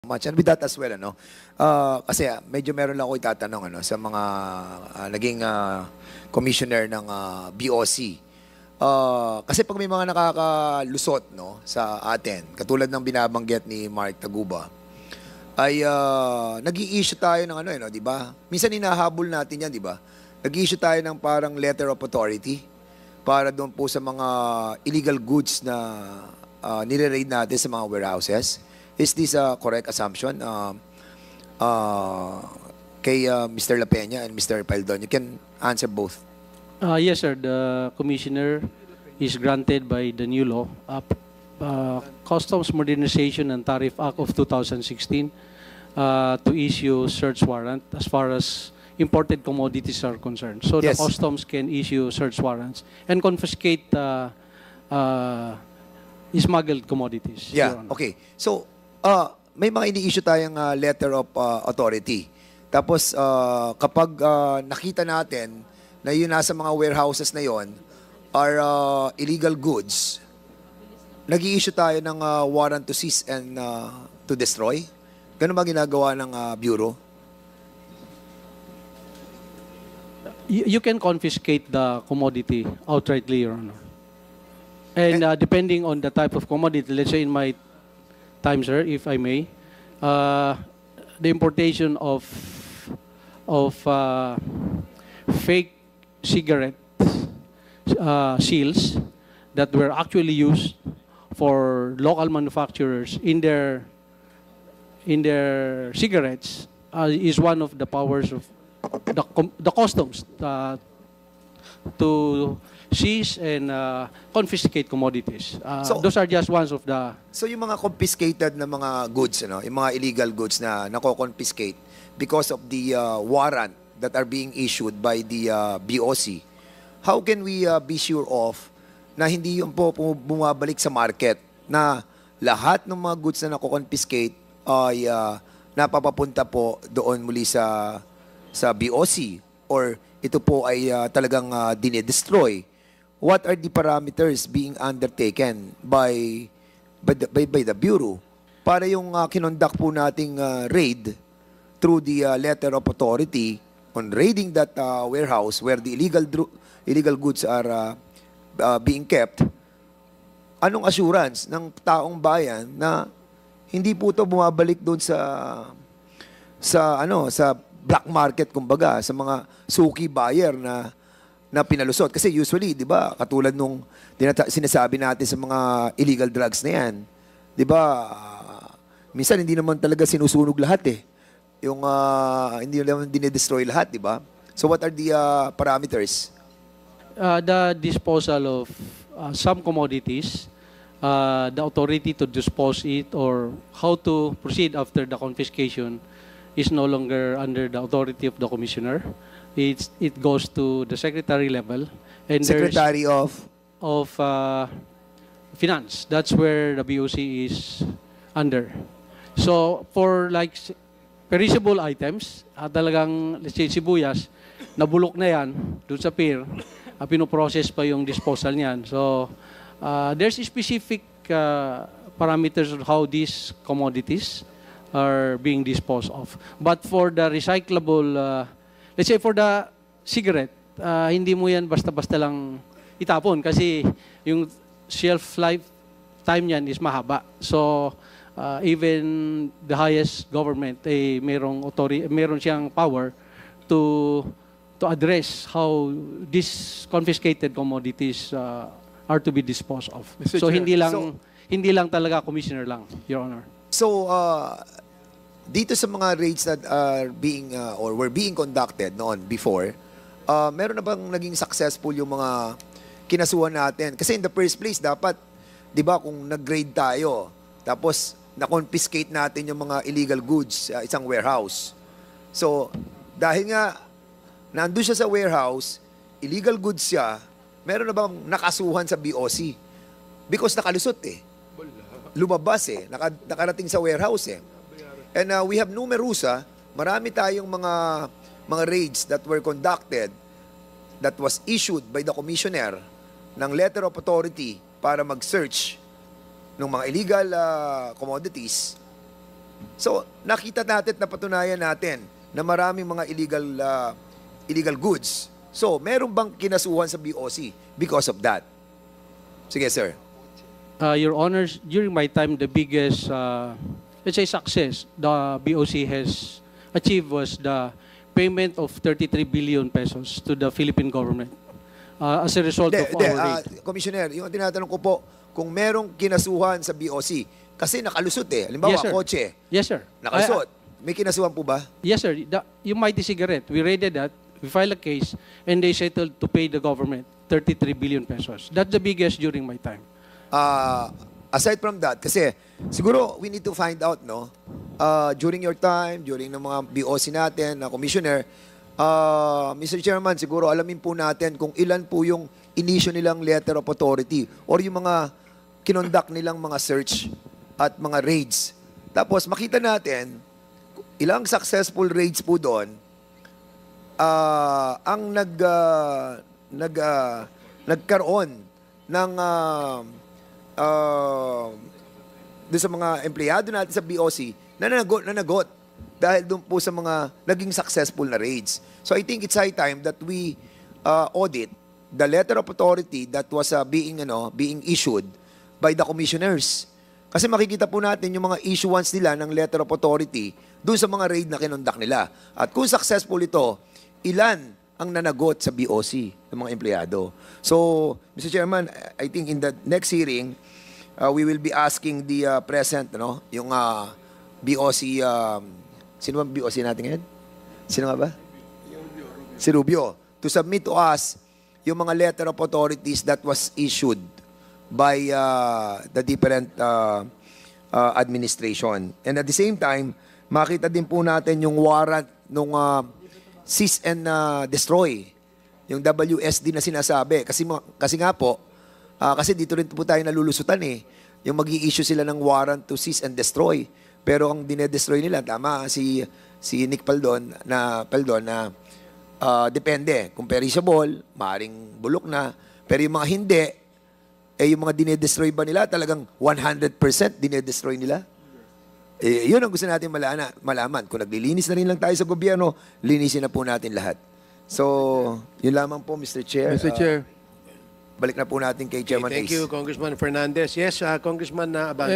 Much. And with that as well, kasi medyo meron lang ako itatanong sa mga naging commissioner ng BOC. Kasi pag may mga nakakalusot sa atin, katulad ng binabanggit ni Mark Taguba, ay nag-i-issue tayo ng di ba? Minsan hinahabol natin yan, di ba? Nag-i-issue tayo ng parang letter of authority para doon po sa mga illegal goods na nire-raid natin sa mga warehouses. Is this a correct assumption? Kay Mr. La Peña and Mr. Paldon, you can answer both. Yes, sir. The commissioner is granted by the new law, Customs Modernization and Tariff Act of 2016, to issue search warrant as far as imported commodities are concerned. So Yes. the customs can issue search warrants and confiscate smuggled commodities. Yeah, Your Honor. okay. So, may mga ini-issue tayong letter of authority. Tapos, kapag nakita natin na yun nasa mga warehouses na yon are illegal goods, nag-i-issue tayo ng warrant to seize and to destroy. Ganun ba ginagawa ng Bureau? You can confiscate the commodity outrightly, Your Honor. And depending on the type of commodity, let's say in my time, sir, if I may, the importation of fake cigarette seals that were actually used for local manufacturers in their cigarettes is one of the powers of the customs to seize and confiscate commodities. Those are just ones of the... So yung mga confiscated na mga goods, yung mga illegal goods na nako-confiscate because of the warrant that are being issued by the BOC, how can we be sure of na hindi yung po bumabalik sa market na lahat ng mga goods na nako-confiscate ay napapapunta po doon muli sa BOC or ito po ay talagang dinidestroy? What are the parameters being undertaken by the Bureau para yung kinonduct po nating raid through the letter of authority on raiding that warehouse where the illegal goods are being kept? Anong assurance ng taong bayan na hindi po ito bumabalik doon sa black market, kumbaga, sa mga suki buyer na pinalusot? Kasi usually, di ba, katulad nung sinasabi natin sa mga illegal drugs na yan, di ba, minsan hindi naman talaga sinusunog lahat Yung hindi naman dinidestroy lahat, di ba? So what are the parameters? The disposal of some commodities, the authority to dispose it or how to proceed after the confiscation is no longer under the authority of the commissioner. It goes to the secretary level, and Secretary of Finance. That's where the BOC is under. So for like perishable items, talagang let's say sibuyas, nabulok na yan doon sa pier, pinoprocess pa yung disposal niyan. So there's specific parameters of how these commodities are being disposed of. But for the recyclable, let's say for the cigarette, hindi mo yan basta-basta lang itapon kasi yung shelf life time niyan is mahaba. So even the highest government, meron siyang power to address how these confiscated commodities are to be disposed of. So hindi lang talaga commissioner lang, Your Honor. So, dito sa mga raids that are being or were being conducted noon before, meron na bang naging successful yung mga kinasuhan natin? Kasi in the first place, dapat, di ba, kung nag-raid tayo, tapos na-confiscate natin yung mga illegal goods sa isang warehouse. So, dahil nga, nandun siya sa warehouse, illegal goods siya, meron na bang nakasuhan sa BOC? Because nakalusot lumabas nakarating sa warehouse And we have numerusa, marami tayong mga raids that were conducted that was issued by the commissioner ng letter of authority para mag-search ng mga illegal commodities So, nakita natin, napatunayan natin na maraming mga illegal goods. So, meron bang kinasuhan sa BOC because of that? Sige, sir. Your Honors, during my time, the biggest, let's say, success the BOC has achieved was the payment of 33 billion pesos to the Philippine government as a result of our raid. Commissioner, yung tinatanong ko po, kung merong kinasuhan sa BOC, kasi nakalusot eh. Halimbawa, Yes, sir. kotse, Yes, sir. nakalusot. May kinasuhan po ba? Yes, sir. Yung Mighty Cigarette, we raided that, we filed a case, and they settled to pay the government 33 billion pesos. That's the biggest during my time. Aside from that, kasi siguro we need to find out, no? During your time, during ng mga BOC natin, na commissioner, Mr. Chairman, siguro alamin po natin kung ilan po yung inisyo nilang letter of authority or yung mga kinonduct nilang mga search at mga raids. Tapos makita natin, ilang successful raids po doon, ang nagkaroon ng doon sa mga empleyado natin sa BOC na nanagot dahil doon po sa mga naging successful na raids. So I think it's high time that we audit the letter of authority that was being issued by the commissioners. Kasi makikita po natin yung mga issuance nila ng letter of authority doon sa mga raid na kinonduct nila. At kung successful ito, ilan ang nanagot sa BOC ng mga empleyado. So, Mr. Chairman, I think in the next hearing, we will be asking the present, yung BOC, sino ba BOC natin ngayon? Sino nga ba? Si Rubio. To submit to us yung mga letter of authorities that was issued by the different administration. And at the same time, makita din po natin yung warrant nung cease and destroy, yung WSD na sinasabi. Kasi nga po, kasi dito rin po tayo nalulusutan eh. Yung mag-i-issue sila ng warrant to cease and destroy. Pero ang dinedestroy nila, tama, si Nick Paldon na depende. Kung perishable, maaaring bulok na. Pero yung mga hindi, yung mga dinedestroy ba nila, talagang 100% dinedestroy nila? Yun ang gusto natin malaman. Kung naglilinis na rin lang tayo sa gobyerno, linisin na po natin lahat. So, yun lamang po, Mr. Chair. Mr. Chair. Balik na po natin kay Chairman Thank Ace. you, Congressman Fernandez. Yes, Congressman Abante.